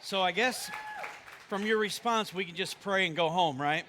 So I guess from your response, we can just pray and go home, right?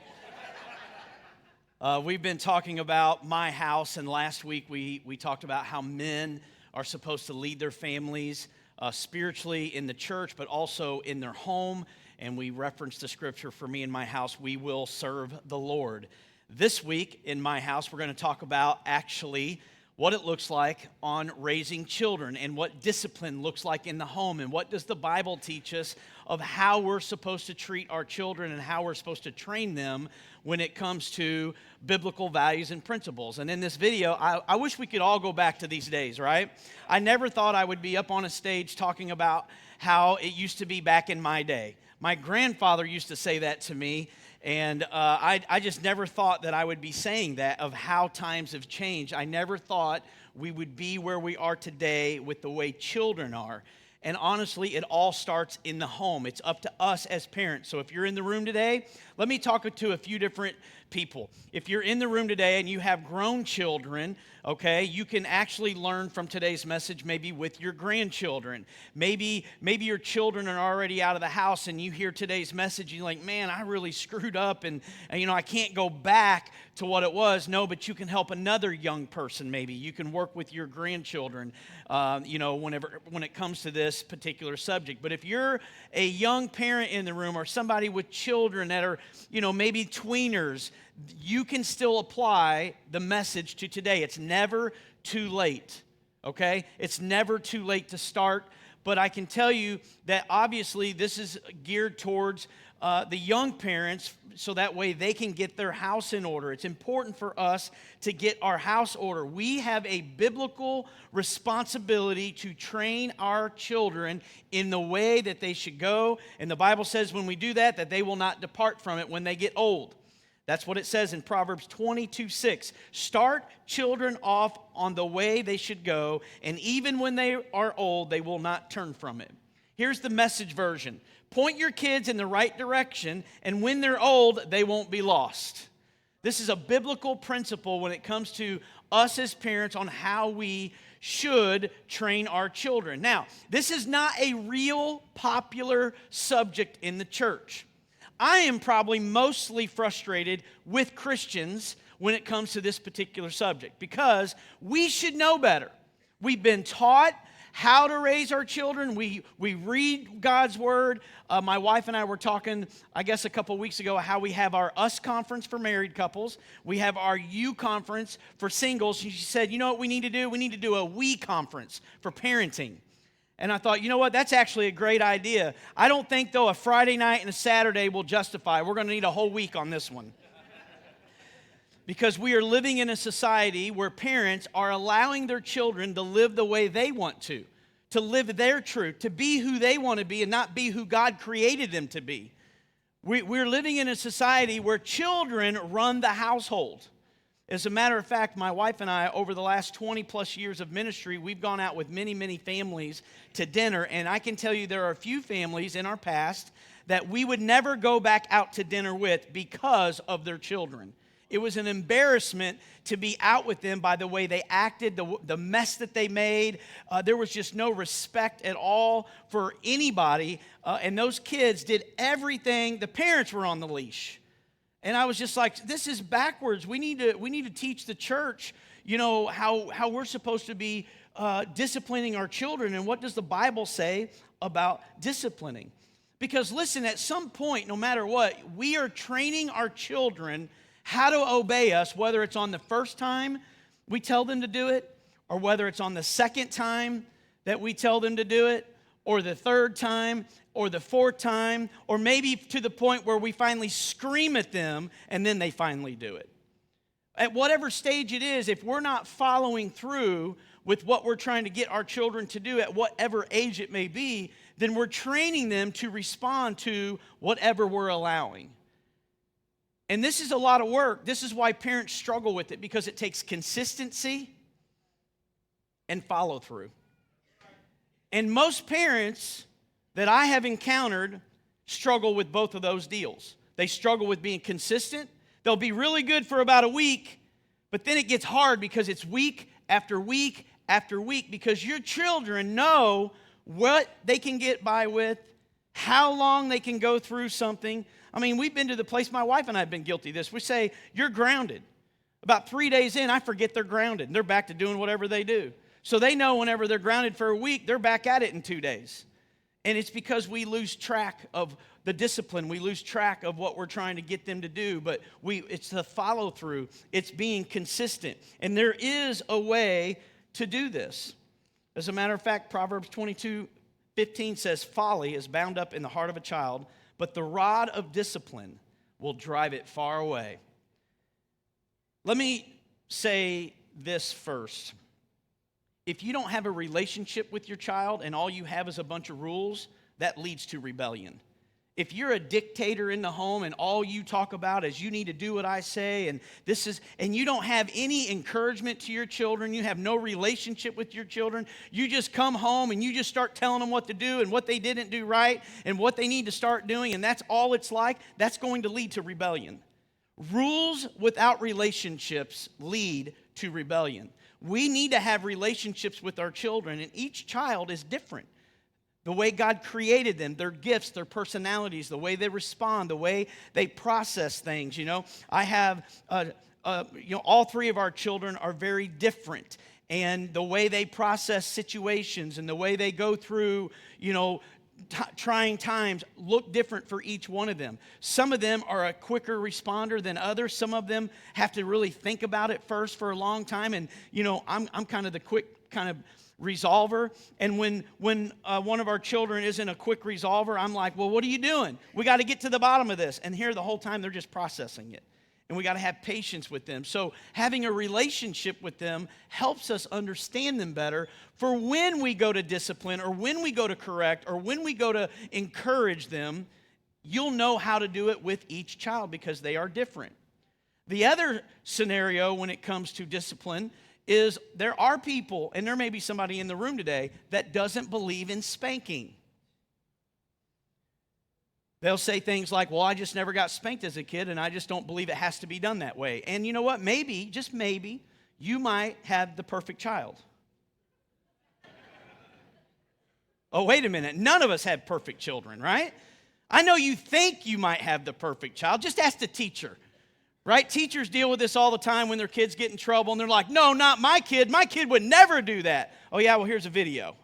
We've been talking about my house, and last week we talked about how men are supposed to lead their families spiritually in the church, but also in their home. And we referenced the scripture, for me and my house, we will serve the Lord. This week in my house, we're going to talk about actually what it looks like on raising children and what discipline looks like in the home, and what does the Bible teach us of how we're supposed to treat our children and how we're supposed to train them when it comes to biblical values and principles. And in this video, I wish we could all go back to these days, right? I never thought I would be up on a stage talking about how it used to be back in my day. My grandfather used to say that to me, and I just never thought that I would be saying that, of how times have changed. I never thought we would be where we are today with the way children are. And honestly, it all starts in the home. It's up to us as parents. So if you're in the room today, let me talk to a few different people. If you're in the room today and you have grown children, okay, you can actually learn from today's message maybe with your grandchildren. Maybe your children are already out of the house and you hear today's message and you're like, man, I really screwed up and I can't go back to what it was. No, but you can help another young person maybe. You can work with your grandchildren, when it comes to this particular subject. But if you're a young parent in the room or somebody with children that are, maybe tweeners, you can still apply the message to today. It's never too late, okay? It's never too late to start, but I can tell you that obviously this is geared towards the young parents, so that way they can get their house in order. It's important for us to get our house order. We have a biblical responsibility to train our children in the way that they should go, and the Bible says when we do that, that they will not depart from it when they get old. That's what it says in Proverbs 22:6. Start children off on the way they should go, and even when they are old, they will not turn from it. Here's the Message version. Point your kids in the right direction, and when they're old, they won't be lost. This is a biblical principle when it comes to us as parents on how we should train our children. Now, this is not a real popular subject in the church. I am probably mostly frustrated with Christians when it comes to this particular subject because we should know better. We've been taught how to raise our children. We read God's Word. My wife and I were talking, I guess a couple weeks ago, how we have our US conference for married couples. We have our U conference for singles. She said, you know what we need to do? We need to do a we conference for parenting. And I thought, you know what, that's actually a great idea. I don't think, though, a Friday night and a Saturday will justify. We're going to need a whole week on this one. Because we are living in a society where parents are allowing their children to live the way they want to live their truth, to be who they want to be and not be who God created them to be. We're living in a society where children run the household. As a matter of fact, my wife and I, over the last 20 plus years of ministry, we've gone out with many, many families to dinner, and I can tell you there are a few families in our past that we would never go back out to dinner with because of their children. It was an embarrassment to be out with them by the way they acted, the mess that they made. There was just no respect at all for anybody, and those kids did everything. The parents were on the leash. And I was just like, this is backwards. We need to teach the church, how we're supposed to be disciplining our children. And what does the Bible say about disciplining? Because listen, at some point, no matter what, we are training our children how to obey us, whether it's on the first time we tell them to do it, or whether it's on the second time that we tell them to do it, or the third time, or the fourth time, or maybe to the point where we finally scream at them and then they finally do it. At whatever stage it is, if we're not following through with what we're trying to get our children to do at whatever age it may be, then we're training them to respond to whatever we're allowing. And this is a lot of work. This is why parents struggle with it, because it takes consistency and follow through. And most parents that I have encountered struggle with both of those deals. They struggle with being consistent. They'll be really good for about a week, but then it gets hard because it's week after week after week, because your children know what they can get by with, how long they can go through something. I mean, we've been to the place, my wife and I have been guilty of this. We say, you're grounded. About 3 days in, I forget they're grounded, and they're back to doing whatever they do. So they know whenever they're grounded for a week, they're back at it in 2 days. And it's because we lose track of the discipline. We lose track of what we're trying to get them to do. But it's the follow through. It's being consistent. And there is a way to do this. As a matter of fact, Proverbs 22:15 says, folly is bound up in the heart of a child, but the rod of discipline will drive it far away. Let me say this first. If you don't have a relationship with your child and all you have is a bunch of rules, that leads to rebellion. If you're a dictator in the home and all you talk about is you need to do what I say and you don't have any encouragement to your children, you have no relationship with your children, you just come home and you just start telling them what to do and what they didn't do right and what they need to start doing, and that's all it's like, that's going to lead to rebellion. Rules without relationships lead to rebellion. We need to have relationships with our children, and each child is different. The way God created them, their gifts, their personalities, the way they respond, the way they process things. I have, all three of our children are very different, and the way they process situations and the way they go through, trying times look different for each one of them. Some of them are a quicker responder than others. Some of them have to really think about it first for a long time. And, I'm kind of the quick kind of resolver. And when one of our children isn't a quick resolver, I'm like, well, what are you doing? We got to get to the bottom of this. And here the whole time they're just processing it. And we got to have patience with them. So having a relationship with them helps us understand them better for when we go to discipline or when we go to correct or when we go to encourage them. You'll know how to do it with each child because they are different. The other scenario when it comes to discipline is there are people, and there may be somebody in the room today, that doesn't believe in spanking. They'll say things like, well, I just never got spanked as a kid, and I just don't believe it has to be done that way. And you know what? Maybe, just maybe, you might have the perfect child. Oh, wait a minute. None of us have perfect children, right? I know you think you might have the perfect child. Just ask the teacher, right? Teachers deal with this all the time when their kids get in trouble, and they're like, no, not my kid. My kid would never do that. Oh, yeah, well, here's a video.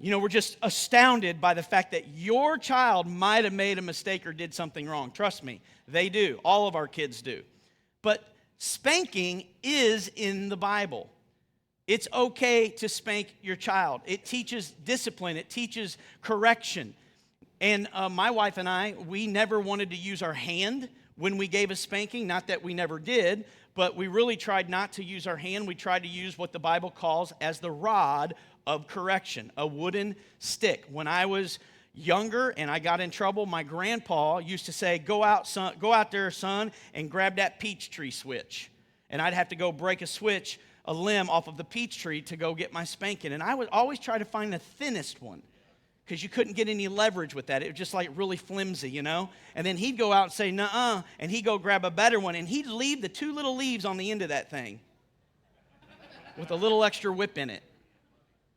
We're just astounded by the fact that your child might have made a mistake or did something wrong. Trust me, they do. All of our kids do. But spanking is in the Bible. It's okay to spank your child. It teaches discipline. It teaches correction. And my wife and I, we never wanted to use our hand when we gave a spanking. Not that we never did, but we really tried not to use our hand. We tried to use what the Bible calls as the rod of correction, a wooden stick. When I was younger and I got in trouble, my grandpa used to say, go out there, son, and grab that peach tree switch. And I'd have to go break a limb off of the peach tree to go get my spanking. And I would always try to find the thinnest one because you couldn't get any leverage with that. It was just like really flimsy, And then he'd go out and say, nuh-uh, and he'd go grab a better one, and he'd leave the 2 little leaves on the end of that thing with a little extra whip in it.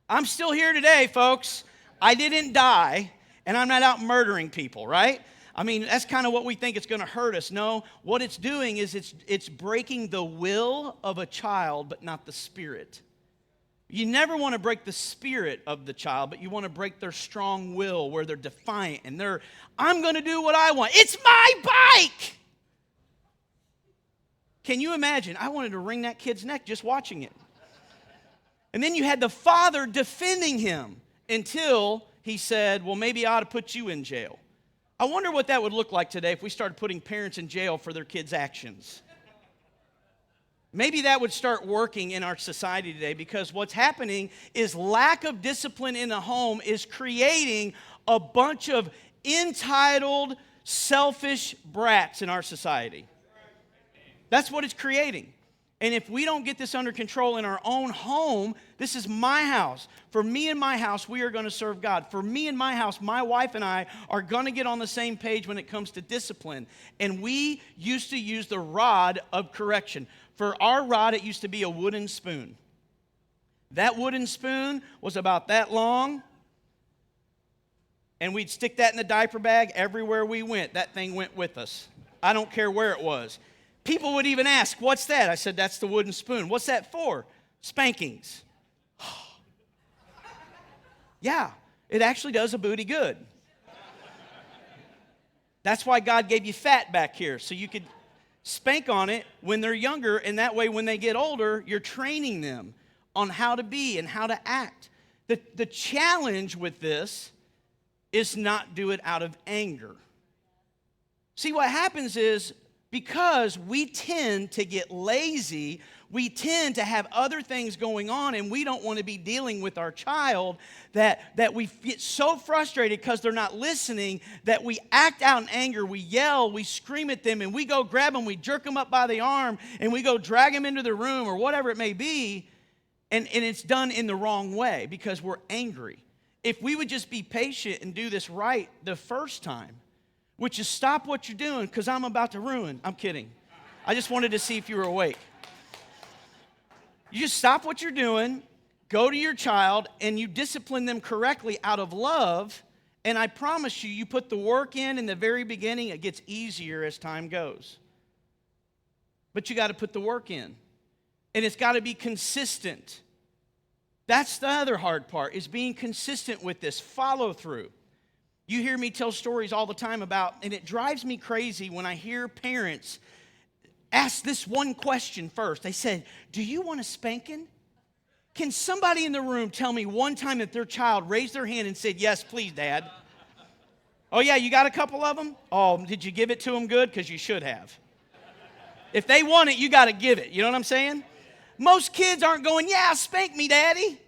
I'm still here today, folks. I didn't die, and I'm not out murdering people, right? I mean, that's kind of what we think it's going to hurt us. No, what it's doing is it's breaking the will of a child, but not the spirit. You never want to break the spirit of the child, but you want to break their strong will where they're defiant and I'm going to do what I want. It's my bike! Can you imagine? I wanted to wring that kid's neck just watching it. And then you had the father defending him until he said, well, maybe I ought to put you in jail. I wonder what that would look like today if we started putting parents in jail for their kids' actions. Maybe that would start working in our society today, because what's happening is lack of discipline in the home is creating a bunch of entitled, selfish brats in our society. That's what it's creating. And if we don't get this under control in our own home, this is my house. For me and my house, we are going to serve God. For me and my house, my wife and I are going to get on the same page when it comes to discipline. And we used to use the rod of correction. For our rod, it used to be a wooden spoon. That wooden spoon was about that long, and we'd stick that in the diaper bag everywhere we went. That thing went with us. I don't care where it was. People would even ask, what's that? I said, that's the wooden spoon. What's that for? Spankings. Yeah, it actually does a booty good. That's why God gave you fat back here, so you could spank on it when they're younger, and that way when they get older, you're training them on how to be and how to act. The challenge with this is not do it out of anger. See, what happens is because we tend to get lazy, we tend to have other things going on, and we don't want to be dealing with our child, that we get so frustrated because they're not listening that we act out in anger, we yell, we scream at them, and we go grab them, we jerk them up by the arm, and we go drag them into the room or whatever it may be, and it's done in the wrong way because we're angry. If we would just be patient and do this right the first time, which is stop what you're doing because I'm about to ruin. I'm kidding. I just wanted to see if you were awake. You just stop what you're doing, go to your child, and you discipline them correctly out of love, and I promise you, you put the work in the very beginning, it gets easier as time goes. But you got to put the work in, and it's got to be consistent. That's the other hard part, is being consistent with this, follow through. You hear me tell stories all the time about, and it drives me crazy when I hear parents ask this one question first. They said, do you want a spanking? Can somebody in the room tell me one time that their child raised their hand and said, yes, please, Dad? Oh, yeah, you got a couple of them? Oh, did you give it to them good? Because you should have. If they want it, you got to give it. You know what I'm saying? Most kids aren't going, yeah, spank me, Daddy.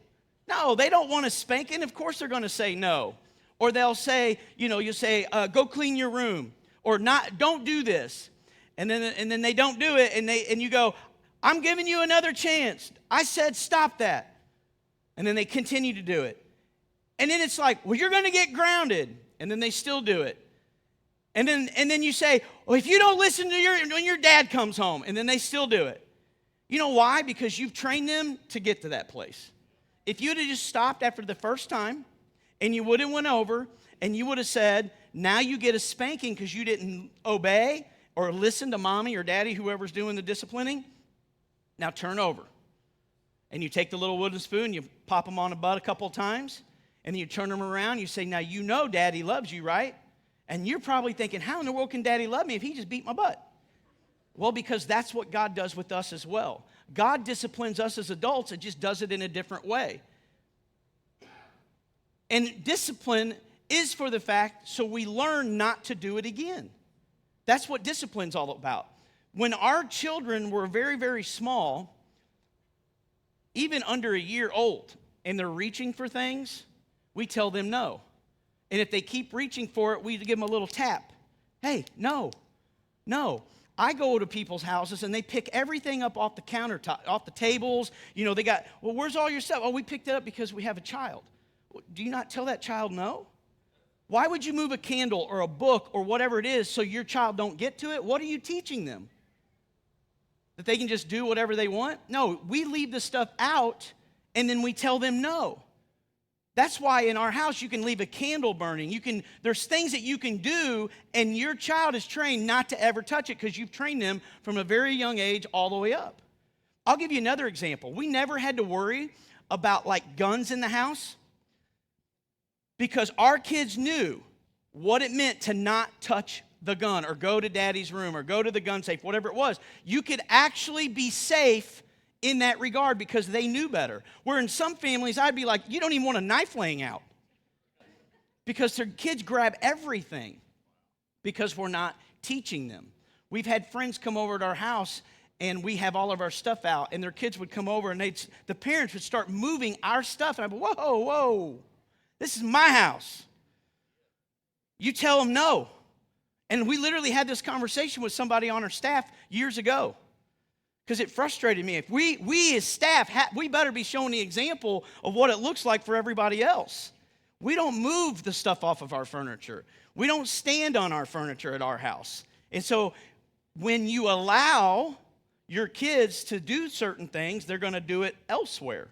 No, they don't want a spanking. Of course they're going to say no. Or they'll say, you'll say, go clean your room. Or don't do this. And then they don't do it, and you go, I'm giving you another chance. I said stop that. And then they continue to do it. And then it's like, well, you're going to get grounded. And then they still do it. And then you say, well, if you don't listen to when your dad comes home, and then they still do it. You know why? Because you've trained them to get to that place. If you'd have just stopped after the first time, and you would have went over, and you would have said, now you get a spanking because you didn't obey or listen to mommy or daddy, whoever's doing the disciplining. Now turn over. And you take the little wooden spoon, you pop them on the butt a couple of times, and then you turn them around, you say, now you know daddy loves you, right? And you're probably thinking, how in the world can daddy love me if he just beat my butt? Well, because that's what God does with us as well. God disciplines us as adults, it just does it in a different way. And discipline is for the fact so we learn not to do it again. That's what discipline's all about. When our children were very, very small, even under a year old, and they're reaching for things, we tell them no. And if they keep reaching for it, we give them a little tap. Hey, no. I go to people's houses and they pick everything up off the countertop, off the tables. They got, well, where's all your stuff? Oh, we picked it up because we have a child. Do you not tell that child no? Why would you move a candle or a book or whatever it is so your child don't get to it? What are you teaching them? That they can just do whatever they want? No, we leave the stuff out and then we tell them no. That's why in our house you can leave a candle burning. There's things that you can do, and your child is trained not to ever touch it because you've trained them from a very young age all the way up. I'll give you another example. We never had to worry about like guns in the house, because our kids knew what it meant to not touch the gun or go to daddy's room or go to the gun safe, whatever it was. You could actually be safe in that regard because they knew better. Where in some families, I'd be like, you don't even want a knife laying out because their kids grab everything because we're not teaching them. We've had friends come over at our house and we have all of our stuff out, and their kids would come over and the parents would start moving our stuff. And I'd be, whoa. This is my house. You tell them no. And we literally had this conversation with somebody on our staff years ago because it frustrated me. If we as staff, we better be showing the example of what it looks like for everybody else. We don't move the stuff off of our furniture. We don't stand on our furniture at our house. And so when you allow your kids to do certain things, they're going to do it elsewhere.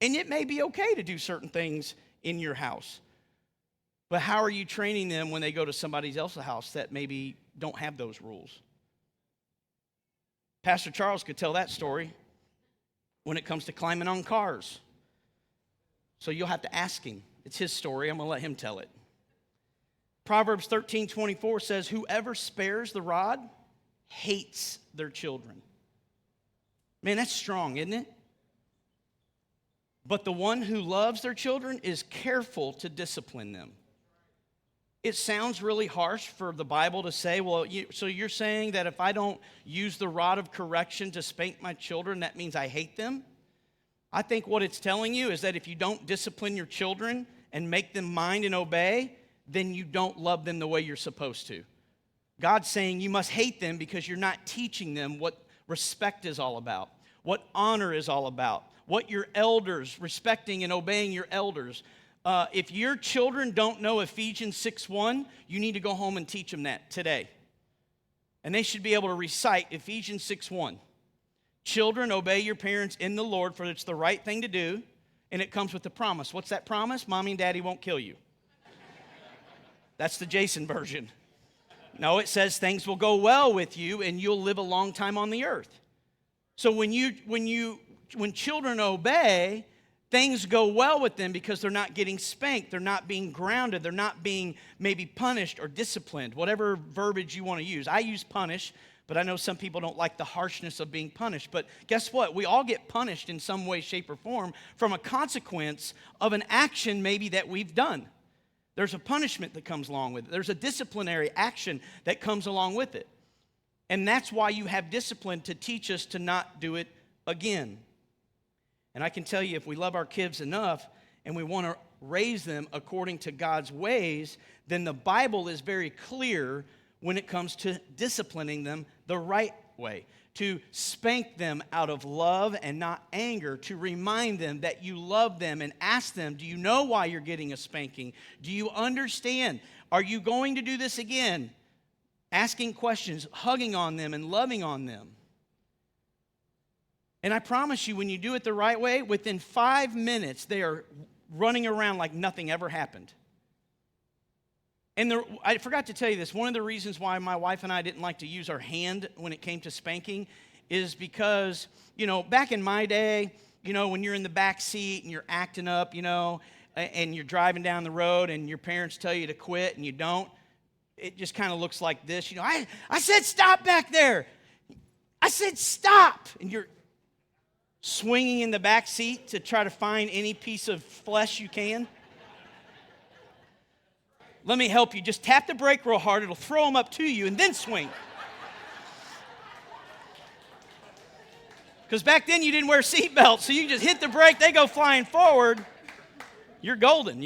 And it may be okay to do certain things in your house. But how are you training them when they go to somebody else's house that maybe don't have those rules? Pastor Charles could tell that story when it comes to climbing on cars. So you'll have to ask him. It's his story. I'm going to let him tell it. Proverbs 13:24 says, whoever spares the rod hates their children. Man, that's strong, isn't it? But the one who loves their children is careful to discipline them. It sounds really harsh for the Bible to say, well, so you're saying that if I don't use the rod of correction to spank my children, that means I hate them? I think what it's telling you is that if you don't discipline your children and make them mind and obey, then you don't love them the way you're supposed to. God's saying you must hate them because you're not teaching them what respect is all about, what honor is all about, what your elders, respecting and obeying your elders. If your children don't know Ephesians 6:1, you need to go home and teach them that today. And they should be able to recite Ephesians 6:1. Children, obey your parents in the Lord, for it's the right thing to do, and it comes with the promise. What's that promise? Mommy and Daddy won't kill you. That's the Jason version. No, it says things will go well with you, and you'll live a long time on the earth. So when children obey, things go well with them because they're not getting spanked, they're not being grounded, they're not being maybe punished or disciplined, whatever verbiage you want to use. I use punish, but I know some people don't like the harshness of being punished. But guess what? We all get punished in some way, shape, or form from a consequence of an action maybe that we've done. There's a punishment that comes along with it. There's a disciplinary action that comes along with it. And that's why you have discipline, to teach us to not do it again. And I can tell you, if we love our kids enough and we want to raise them according to God's ways, then the Bible is very clear when it comes to disciplining them the right way, to spank them out of love and not anger, to remind them that you love them and ask them, do you know why you're getting a spanking? Do you understand? Are you going to do this again? Asking questions, hugging on them and loving on them. And I promise you, when you do it the right way, within 5 minutes, they are running around like nothing ever happened. And I forgot to tell you this. One of the reasons why my wife and I didn't like to use our hand when it came to spanking is because, back in my day, when you're in the back seat and you're acting up, and you're driving down the road and your parents tell you to quit and you don't, it just kind of looks like this. I said stop back there. I said stop. And you're swinging in the back seat to try to find any piece of flesh you can. Let me help you. Just tap the brake real hard. It'll throw them up to you and then swing. Because back then you didn't wear seatbelts, so you just hit the brake, they go flying forward. You're golden,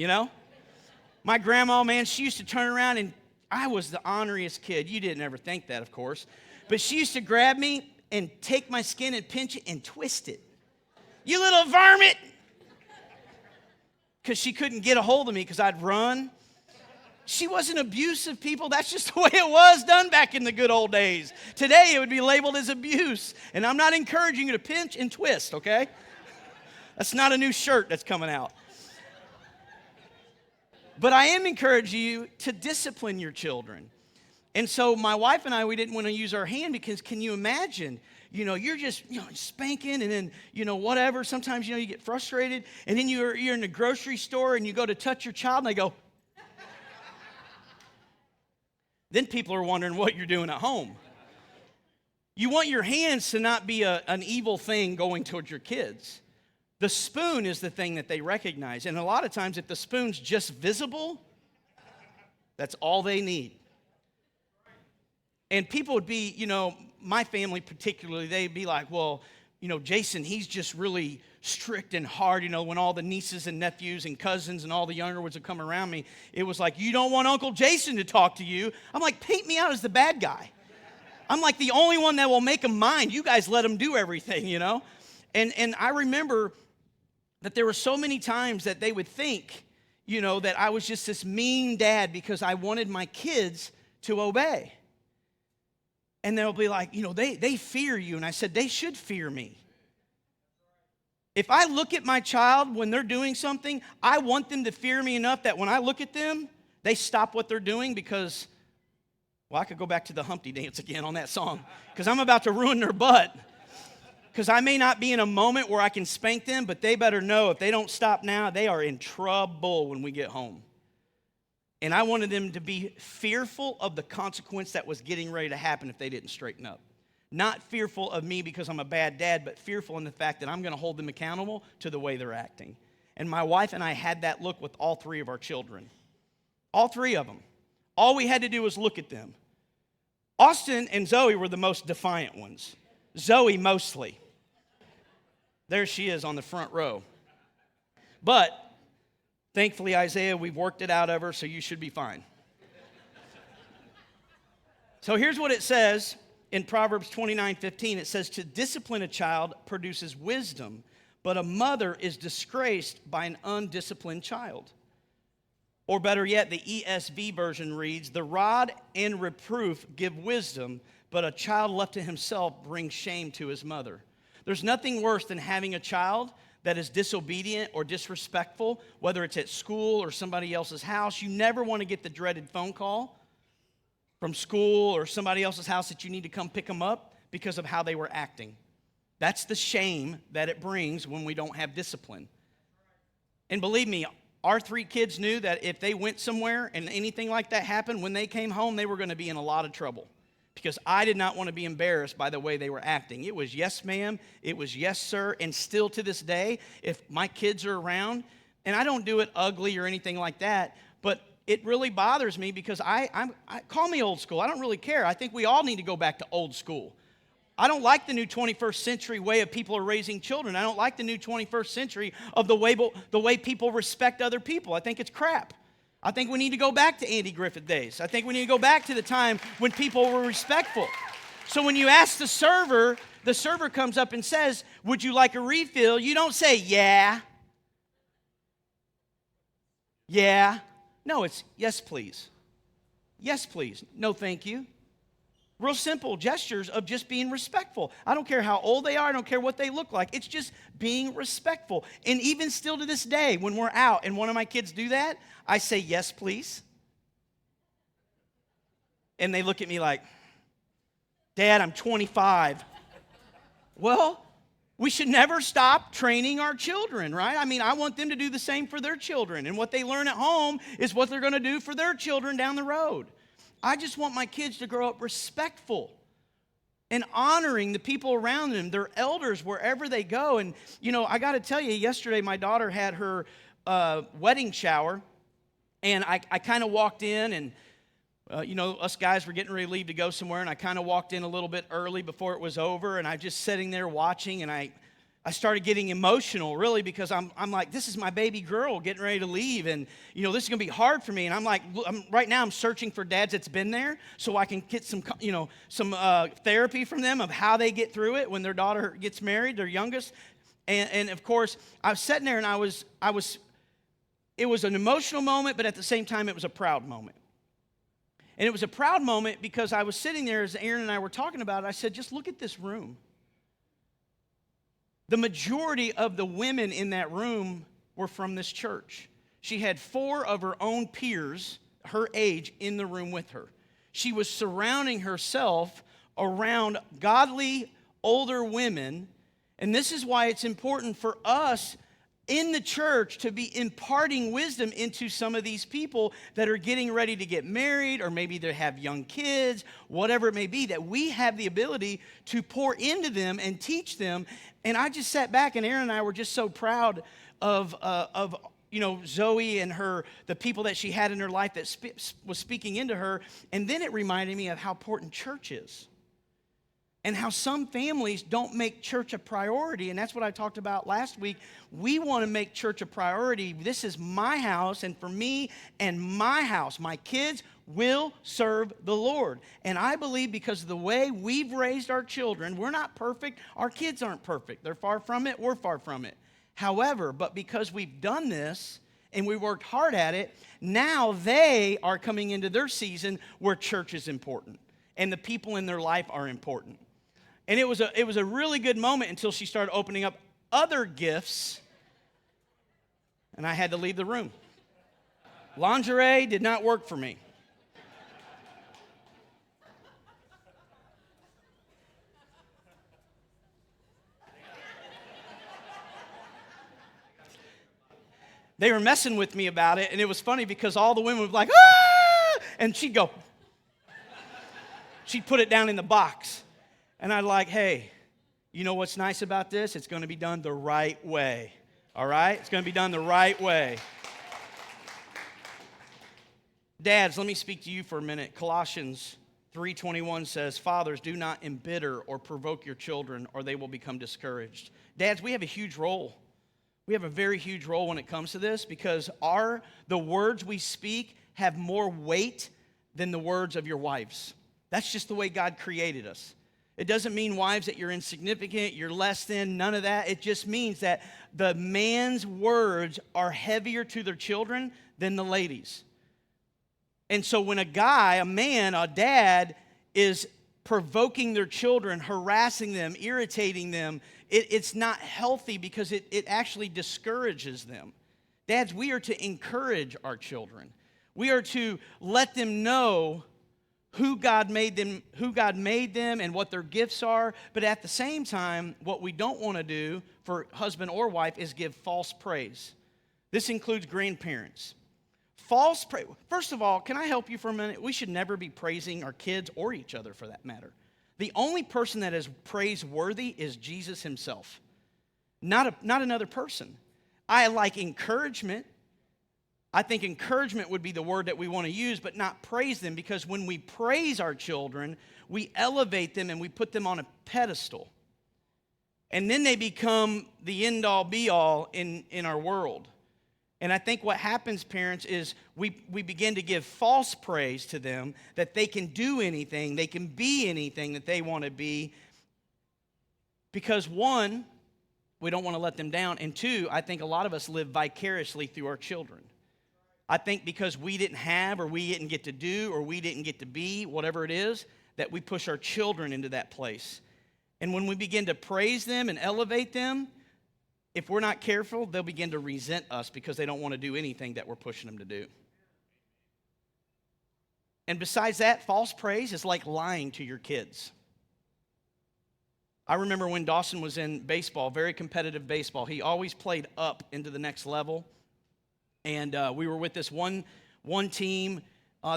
My grandma, man, she used to turn around, and I was the honoriest kid. You didn't ever think that, of course. But she used to grab me and take my skin and pinch it and twist it. You little varmint! Because she couldn't get a hold of me because I'd run. She wasn't abusive, people. That's just the way it was done back in the good old days. Today, it would be labeled as abuse. And I'm not encouraging you to pinch and twist, okay? That's not a new shirt that's coming out. But I am encouraging you to discipline your children. And so my wife and I, we didn't want to use our hand because can you imagine? You're just spanking and then, whatever. Sometimes, you get frustrated. And then you're in the grocery store and you go to touch your child and they go. Then people are wondering what you're doing at home. You want your hands to not be an evil thing going towards your kids. The spoon is the thing that they recognize. And a lot of times, if the spoon's just visible, that's all they need. And people would be, my family particularly, they'd be like, well, Jason, he's just really strict and hard. When all the nieces and nephews and cousins and all the younger ones would come around me, it was like, you don't want Uncle Jason to talk to you. I'm like, paint me out as the bad guy. I'm like the only one that will make him mind. You guys let him do everything, And I remember that there were so many times that they would think, that I was just this mean dad because I wanted my kids to obey. And they'll be like, they fear you. And I said, they should fear me. If I look at my child when they're doing something, I want them to fear me enough that when I look at them, they stop what they're doing because, well, I could go back to the Humpty dance again on that song because I'm about to ruin their butt. Because I may not be in a moment where I can spank them, but they better know if they don't stop now, they are in trouble when we get home. And I wanted them to be fearful of the consequence that was getting ready to happen if they didn't straighten up. Not fearful of me because I'm a bad dad, but fearful in the fact that I'm going to hold them accountable to the way they're acting. And my wife and I had that look with all three of our children. All three of them. All we had to do was look at them. Austin and Zoe were the most defiant ones. Zoe mostly. There she is on the front row. But thankfully, Isaiah, we've worked it out of her, so you should be fine. So here's what it says. In Proverbs 29:15, it says, to discipline a child produces wisdom, but a mother is disgraced by an undisciplined child. Or better yet, the ESV version reads, the rod and reproof give wisdom, but a child left to himself brings shame to his mother. There's nothing worse than having a child that is disobedient or disrespectful, whether it's at school or somebody else's house. You never want to get the dreaded phone call from school or somebody else's house that you need to come pick them up because of how they were acting. That's the shame that it brings when we don't have discipline. And believe me, our three kids knew that if they went somewhere and anything like that happened, when they came home, they were going to be in a lot of trouble because I did not want to be embarrassed by the way they were acting. It was yes, ma'am. It was yes, sir. And still to this day, if my kids are around, and I don't do it ugly or anything like that, but it really bothers me because I call me old school. I don't really care. I think we all need to go back to old school. I don't like the new 21st century way of people are raising children. I don't like the new 21st century of the way people respect other people. I think it's crap. I think we need to go back to Andy Griffith days. I think we need to go back to the time when people were respectful. So when you ask the server comes up and says, would you like a refill? You don't say, yeah. Yeah. No, it's yes, please. Yes, please. No, thank you. Real simple gestures of just being respectful. I don't care how old they are. I don't care what they look like. It's just being respectful. And even still to this day, when we're out and one of my kids do that, I say, yes, please. And they look at me like, Dad, I'm 25. Well, we should never stop training our children, right? I mean, I want them to do the same for their children. And what they learn at home is what they're going to do for their children down the road. I just want my kids to grow up respectful and honoring the people around them, their elders, wherever they go. And, I got to tell you, yesterday my daughter had her wedding shower, and I kind of walked in, and, us guys were getting ready to leave to go somewhere, and I kind of walked in a little bit early before it was over, and I just sitting there watching, and I started getting emotional, really, because I'm like, this is my baby girl getting ready to leave, and, this is going to be hard for me. And I'm like, right now I'm searching for dads that's been there so I can get some therapy from them of how they get through it when their daughter gets married, their youngest. And of course, I was sitting there, and it was an emotional moment, but at the same time, it was a proud moment. And it was a proud moment because I was sitting there as Aaron and I were talking about it. I said, just look at this room. The majority of the women in that room were from this church. She had 4 of her own peers, her age, in the room with her. She was surrounding herself around godly, older women. And this is why it's important for us in the church to be imparting wisdom into some of these people that are getting ready to get married, or maybe they have young kids, whatever it may be, that we have the ability to pour into them and teach them. And I just sat back, and Aaron and I were just so proud of Zoe and the people that she had in her life that was speaking into her. And then it reminded me of how important church is. And how some families don't make church a priority. And that's what I talked about last week. We want to make church a priority. This is my house, and for me and my house, my kids will serve the Lord. And I believe because of the way we've raised our children, we're not perfect. Our kids aren't perfect. They're far from it. We're far from it. However, but because we've done this and we worked hard at it, now they are coming into their season where church is important and the people in their life are important. And it was a really good moment until she started opening up other gifts, and I had to leave the room. Lingerie did not work for me. They were messing with me about it, and it was funny because all the women would be like, ah! And she'd go. She'd put it down in the box. And I'd like, hey, you know what's nice about this? It's going to be done the right way. All right? It's going to be done the right way. Dads, let me speak to you for a minute. Colossians 3:21 says, fathers, do not embitter or provoke your children, or they will become discouraged. Dads, we have a huge role. We have a very huge role when it comes to this because the words we speak have more weight than the words of your wives. That's just the way God created us. It doesn't mean, wives, that you're insignificant, you're less than, none of that. It just means that the man's words are heavier to their children than the ladies. And so when a dad is provoking their children, harassing them, irritating them, it's not healthy because it actually discourages them. Dads, we are to encourage our children. We are to let them know who God made them, and what their gifts are. But at the same time, what we don't want to do for husband or wife is give false praise. This includes grandparents. False praise. First of all, can I help you for a minute? We should never be praising our kids or each other for that matter. The only person that is praiseworthy is Jesus himself, not another person. I like encouragement. I think encouragement would be the word that we want to use, but not praise them, because when we praise our children, we elevate them and we put them on a pedestal. And then they become the end-all, be-all in our world. And I think what happens, parents, is we begin to give false praise to them that they can do anything, they can be anything that they want to be. Because one, we don't want to let them down. And two, I think a lot of us live vicariously through our children. I think because we didn't have, or we didn't get to do, or we didn't get to be, whatever it is, that we push our children into that place. And when we begin to praise them and elevate them, if we're not careful, they'll begin to resent us because they don't want to do anything that we're pushing them to do. And besides that, false praise is like lying to your kids. I remember when Dawson was in baseball, very competitive baseball, he always played up into the next level. And we were with this one team.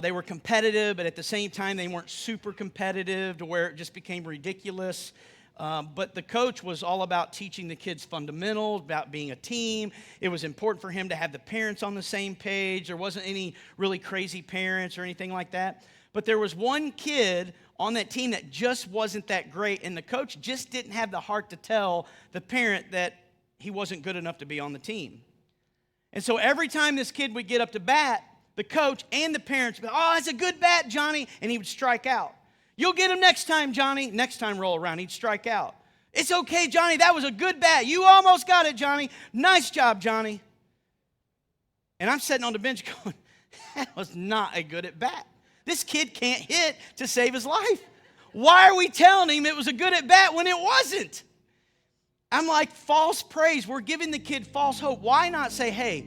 They were competitive, but at the same time, they weren't super competitive to where it just became ridiculous. But the coach was all about teaching the kids fundamentals, about being a team. It was important for him to have the parents on the same page. There wasn't any really crazy parents or anything like that. But there was one kid on that team that just wasn't that great, and the coach just didn't have the heart to tell the parent that he wasn't good enough to be on the team. And so every time this kid would get up to bat, the coach and the parents would be, oh, that's a good bat, Johnny, and he would strike out. You'll get him next time, Johnny. Next time roll around, he'd strike out. It's okay, Johnny, that was a good bat. You almost got it, Johnny. Nice job, Johnny. And I'm sitting on the bench going, that was not a good at bat. This kid can't hit to save his life. Why are we telling him it was a good at bat when it wasn't? I'm like, false praise. We're giving the kid false hope. Why not say, hey,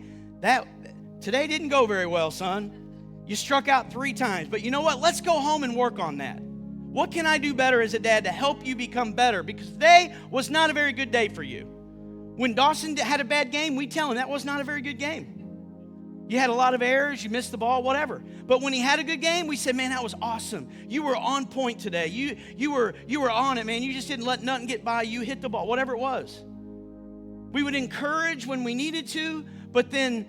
today didn't go very well, son. You struck out 3 times. But you know what? Let's go home and work on that. What can I do better as a dad to help you become better? Because today was not a very good day for you. When Dawson had a bad game, we tell him that was not a very good game. You had a lot of errors, you missed the ball, whatever. But when he had a good game, we said, man, that was awesome. You were on point today. You were on it, man. You just didn't let nothing get by. You hit the ball, whatever it was. We would encourage when we needed to, but then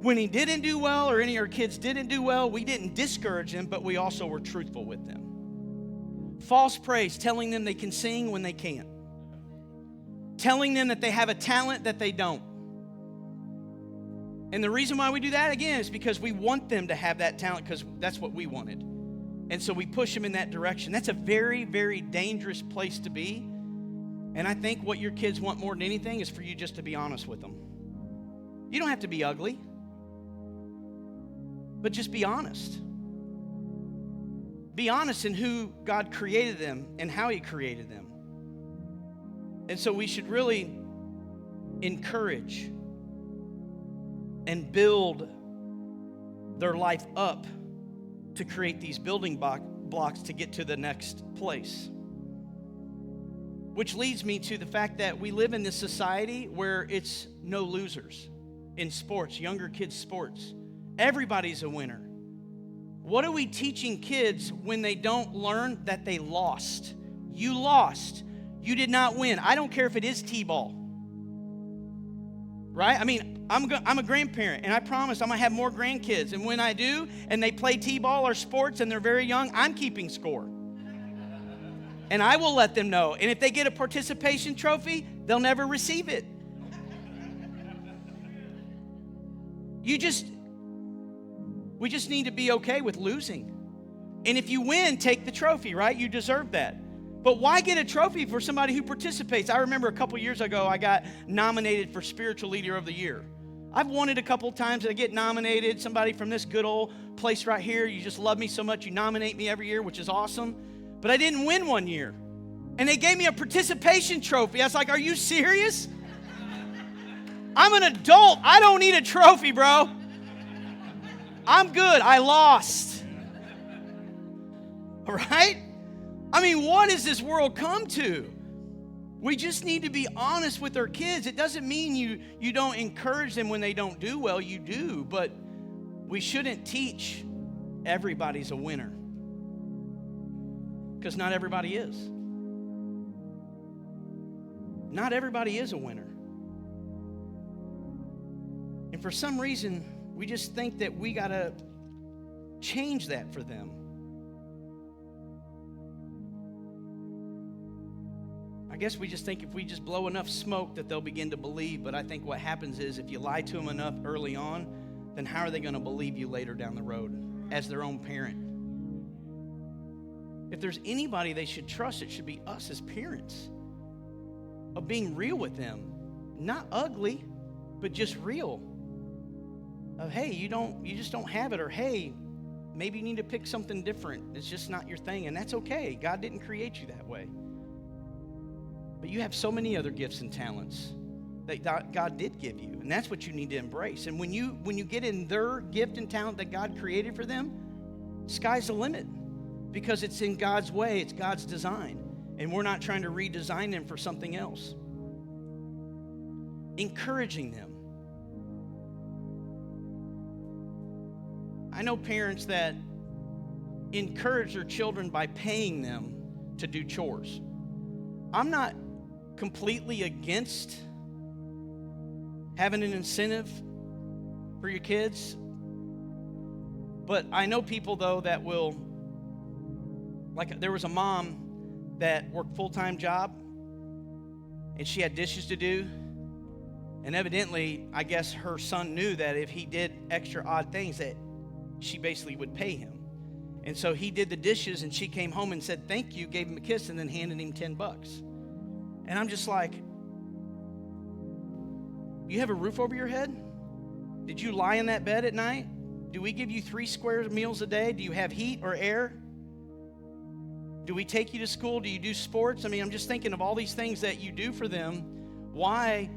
when he didn't do well or any of our kids didn't do well, we didn't discourage them, but we also were truthful with them. False praise, telling them they can sing when they can't. Telling them that they have a talent that they don't. And the reason why we do that, again, is because we want them to have that talent because that's what we wanted. And so we push them in that direction. That's a very, very dangerous place to be. And I think what your kids want more than anything is for you just to be honest with them. You don't have to be ugly, but just be honest. Be honest in who God created them and how He created them. And so we should really encourage, and build their life up to create these building blocks to get to the next place. Which leads me to the fact that we live in this society where it's no losers in sports, younger kids' sports. Everybody's a winner. What are we teaching kids when they don't learn that they lost? You lost. You did not win. I don't care if it is T-ball. Right? I mean, I'm a grandparent, and I promise I'm going to have more grandkids. And when I do, and they play T-ball or sports and they're very young, I'm keeping score. And I will let them know. And if they get a participation trophy, they'll never receive it. We just need to be okay with losing. And if you win, take the trophy, right? You deserve that. But why get a trophy for somebody who participates? I remember a couple years ago, I got nominated for Spiritual Leader of the Year. I've won it a couple times, and I get nominated. Somebody from this good old place right here, you just love me so much, you nominate me every year, which is awesome. But I didn't win one year. And they gave me a participation trophy. I was like, are you serious? I'm an adult. I don't need a trophy, bro. I'm good. I lost. Right? I mean, what has this world come to? We just need to be honest with our kids. It doesn't mean you don't encourage them when they don't do well. You do. But we shouldn't teach everybody's a winner. Because not everybody is. Not everybody is a winner. And for some reason, we just think that we got to change that for them. I guess we just think if we just blow enough smoke that they'll begin to believe. But I think what happens is if you lie to them enough early on, then how are they going to believe you later down the road as their own parent? If there's anybody they should trust, it should be us as parents. Of being real with them. Not ugly, but just real. Of, hey, you just don't have it. Or, hey, maybe you need to pick something different. It's just not your thing. And that's okay. God didn't create you that way. But you have so many other gifts and talents that God did give you. And that's what you need to embrace. And when you get in their gift and talent that God created for them, sky's the limit. Because it's in God's way, it's God's design. And we're not trying to redesign them for something else. Encouraging them. I know parents that encourage their children by paying them to do chores. I'm not completely against having an incentive for your kids. But I know people, though, that will, like there was a mom that worked full-time job, and she had dishes to do. And evidently, I guess her son knew that if he did extra odd things, that she basically would pay him. And so he did the dishes, and she came home and said, thank you, gave him a kiss, and then handed him $10. And I'm just like, you have a roof over your head? Did you lie in that bed at night? Do we give you 3 square meals a day? Do you have heat or air? Do we take you to school? Do you do sports? I mean, I'm just thinking of all these things that you do for them. Why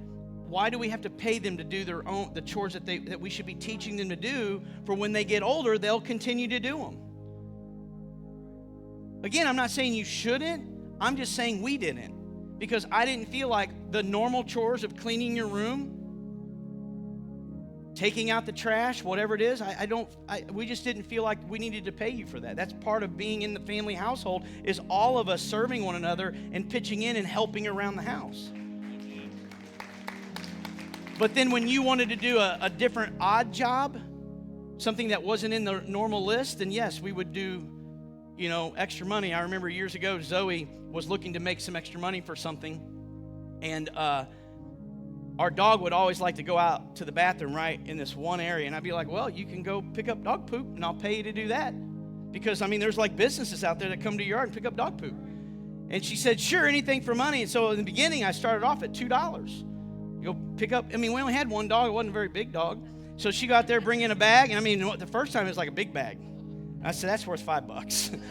do we have to pay them to do the chores that we should be teaching them to do, for when they get older, they'll continue to do them? Again, I'm not saying you shouldn't. I'm just saying we didn't. Because I didn't feel like the normal chores of cleaning your room, taking out the trash, whatever it is, we just didn't feel like we needed to pay you for that. That's part of being in the family household, is all of us serving one another and pitching in and helping around the house. But then when you wanted to do a different odd job, something that wasn't in the normal list, then yes, we would do, extra money. I remember years ago, Zoe was looking to make some extra money for something, and our dog would always like to go out to the bathroom right in this one area, and I'd be like, well, you can go pick up dog poop, and I'll pay you to do that. Because, there's like businesses out there that come to your yard and pick up dog poop. And she said, sure, anything for money. And so in the beginning, I started off at $2. Go pick up, we only had one dog. It wasn't a very big dog. So she got there, bring in a bag, and the first time it was like a big bag. I said, that's worth $5.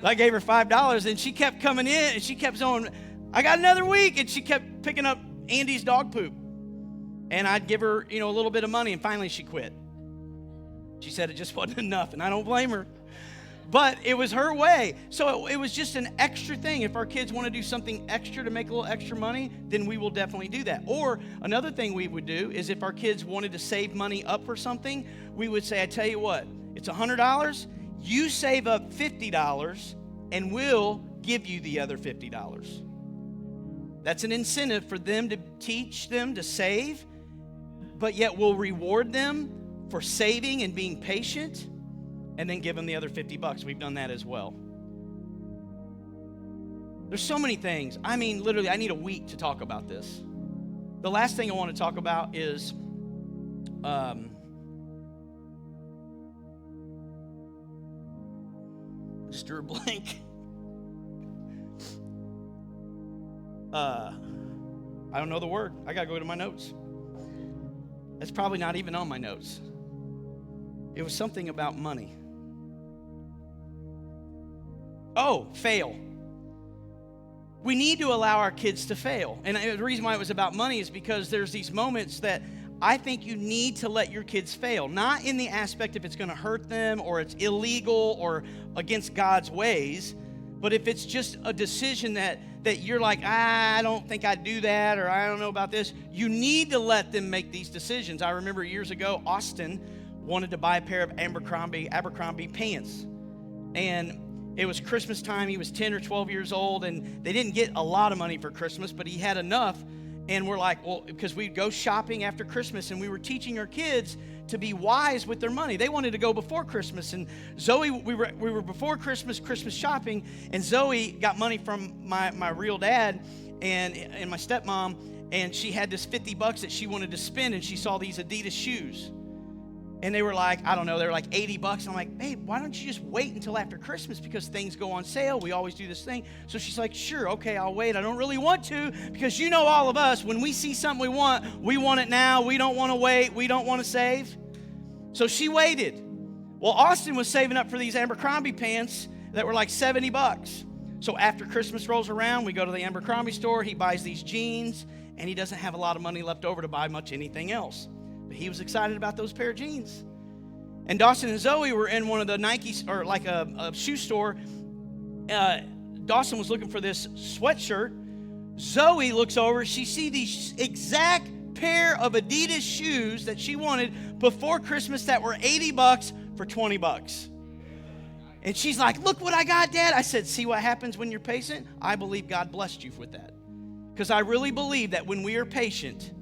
I gave her $5, and she kept coming in, and she kept saying, I got another week, and she kept picking up Andy's dog poop. And I'd give her, a little bit of money, and finally she quit. She said it just wasn't enough, and I don't blame her. But it was her way. So it was just an extra thing. If our kids want to do something extra to make a little extra money, then we will definitely do that. Or another thing we would do is if our kids wanted to save money up for something, we would say, I tell you what, it's $100. You save up $50, and we'll give you the other $50. That's an incentive for them to teach them to save, but yet we'll reward them for saving and being patient, and then give them the other $50. We've done that as well. There's so many things. I mean, literally, I need a week to talk about this. The last thing I want to talk about is just drew a blank. I don't know the word. I got to go to my notes. That's probably not even on my notes. It was something about money. Oh, fail. We need to allow our kids to fail. And the reason why it was about money is because there's these moments that I think you need to let your kids fail. Not in the aspect if it's going to hurt them or it's illegal or against God's ways, but if it's just a decision that you're like, I don't think I'd do that, or I don't know about this, you need to let them make these decisions. I remember years ago, Austin wanted to buy a pair of Abercrombie pants. And it was Christmas time. He was 10 or 12 years old, and they didn't get a lot of money for Christmas, but he had enough. And we're like, well, because we'd go shopping after Christmas, and we were teaching our kids to be wise with their money. They wanted to go before Christmas. And Zoe, we were before Christmas shopping, and Zoe got money from my real dad and my stepmom, and she had this $50 that she wanted to spend, and she saw these Adidas shoes. And they were like, I don't know, they were like $80. I'm like, babe, why don't you just wait until after Christmas because things go on sale. We always do this thing. So she's like, sure, okay, I'll wait. I don't really want to because you know all of us, when we see something we want it now. We don't want to wait. We don't want to save. So she waited. Well, Austin was saving up for these Abercrombie pants that were like $70. So after Christmas rolls around, we go to the Abercrombie store. He buys these jeans, and he doesn't have a lot of money left over to buy much anything else. But he was excited about those pair of jeans. And Dawson and Zoe were in one of the Nikes, or like a shoe store. Dawson was looking for this sweatshirt. Zoe looks over. She sees these exact pair of Adidas shoes that she wanted before Christmas that were $80 for $20. And she's like, look what I got, Dad. I said, see what happens when you're patient? I believe God blessed you with that. Because I really believe that when we are patient,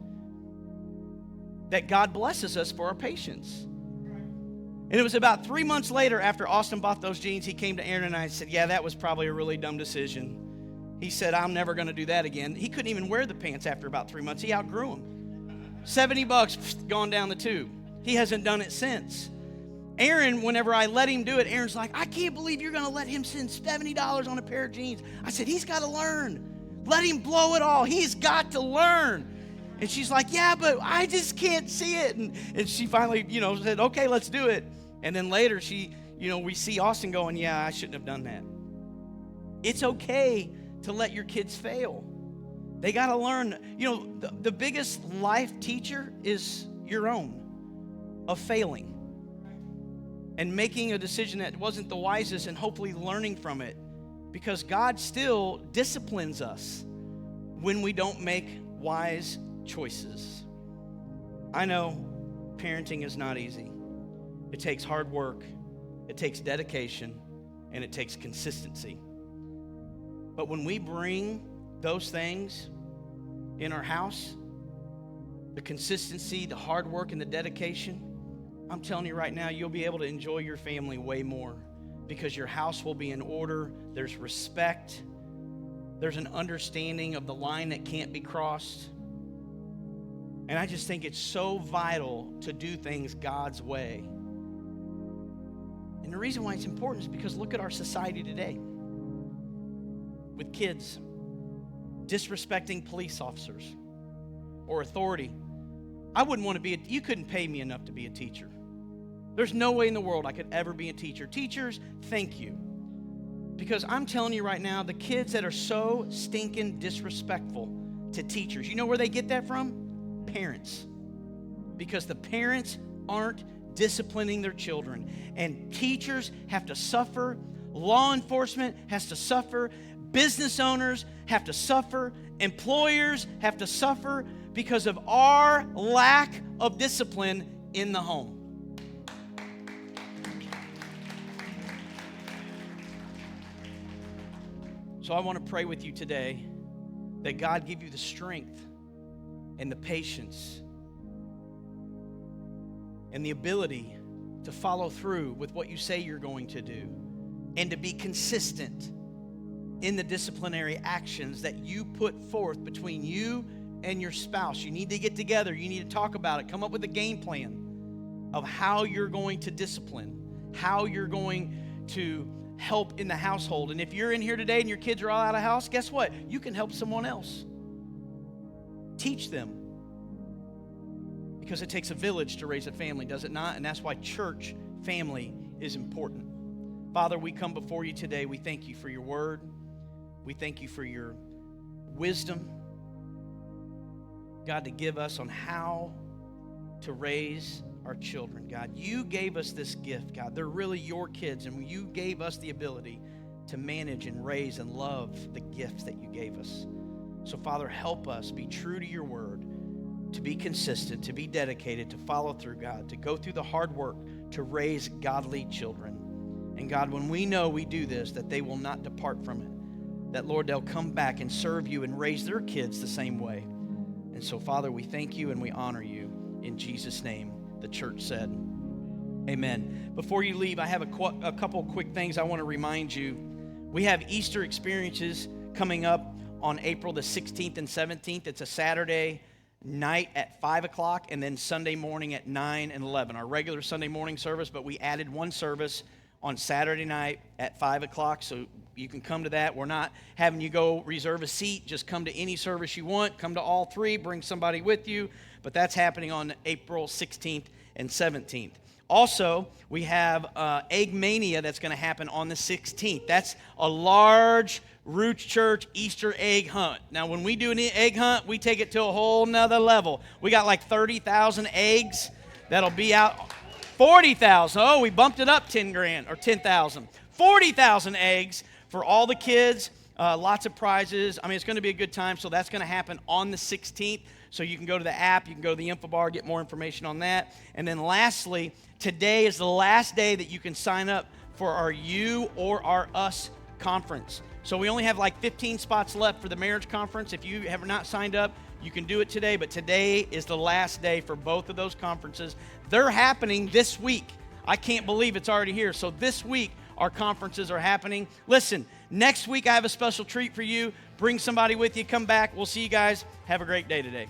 that God blesses us for our patience. And it was about 3 months later after Austin bought those jeans, he came to Aaron and I and said, yeah, that was probably a really dumb decision. He said, I'm never going to do that again. He couldn't even wear the pants after about 3 months. He outgrew them. $70 gone down the tube. He hasn't done it since. Aaron, whenever I let him do it, Aaron's like, I can't believe you're going to let him spend $70 on a pair of jeans. I said, he's got to learn. Let him blow it all. He's got to learn. And she's like, yeah, but I just can't see it. And she finally, said, okay, let's do it. And then later we see Austin going, yeah, I shouldn't have done that. It's okay to let your kids fail. They got to learn. The biggest life teacher is your own, of failing and making a decision that wasn't the wisest and hopefully learning from it, because God still disciplines us when we don't make wise choices. I know parenting is not easy. It takes hard work, it takes dedication, and it takes consistency. But when we bring those things in our house, the consistency, the hard work, and the dedication, I'm telling you right now, you'll be able to enjoy your family way more because your house will be in order. There's respect. There's an understanding of the line that can't be crossed. And I just think it's so vital to do things God's way. And the reason why it's important is because look at our society today. With kids disrespecting police officers or authority. I wouldn't want to be you couldn't pay me enough to be a teacher. There's no way in the world I could ever be a teacher. Teachers, thank you. Because I'm telling you right now, the kids that are so stinking disrespectful to teachers, you know where they get that from? Parents. because the parents aren't disciplining their children. And teachers have to suffer. Law enforcement has to suffer. Business owners have to suffer. Employers have to suffer because of our lack of discipline in the home. So I want to pray with you today that God give you the strength and the patience and the ability to follow through with what you say you're going to do and to be consistent in the disciplinary actions that you put forth between you and your spouse. You need to get together. You need to talk about it. Come up with a game plan of how you're going to discipline, how you're going to help in the household. And if you're in here today and your kids are all out of house, guess what? You can help someone else. Teach them. Because it takes a village to raise a family, does it not? And that's why church family is important. Father, we come before you today. We thank you for your word. We thank you for your wisdom, God, to give us on how to raise our children, God. You gave us this gift, God. They're really your kids, and you gave us the ability to manage and raise and love the gifts that you gave us. So, Father, help us be true to your word, to be consistent, to be dedicated, to follow through, God, to go through the hard work to raise godly children. And, God, when we know we do this, that they will not depart from it, that, Lord, they'll come back and serve you and raise their kids the same way. And so, Father, we thank you and we honor you. In Jesus' name, the church said, amen. Before you leave, I have a couple quick things I want to remind you. We have Easter experiences coming up on April the 16th and 17th. It's a Saturday night at 5 o'clock and then Sunday morning at 9 and 11. Our regular Sunday morning service, but we added one service on Saturday night at 5 o'clock, so you can come to that. We're not having you go reserve a seat. Just come to any service you want. Come to all three. Bring somebody with you. But that's happening on April 16th and 17th. Also, we have Egg Mania that's going to happen on the 16th. That's a large Roots Church Easter egg hunt. Now, when we do an egg hunt, we take it to a whole nother level. We got like 30,000 eggs that'll be out. 40,000. Oh, we bumped it up 10 grand or 10,000. 40,000 eggs for all the kids. Lots of prizes. I mean, it's going to be a good time. So that's going to happen on the 16th. So you can go to the app, you can go to the info bar, get more information on that. And then lastly, today is the last day that you can sign up for our You or Our Us conference. So we only have like 15 spots left for the marriage conference. If you have not signed up, you can do it today, but today is the last day for both of those conferences. They're happening this week. I can't believe it's already here. So this week, our conferences are happening. Listen, next week I have a special treat for you. Bring somebody with you. Come back. We'll see you guys. Have a great day today.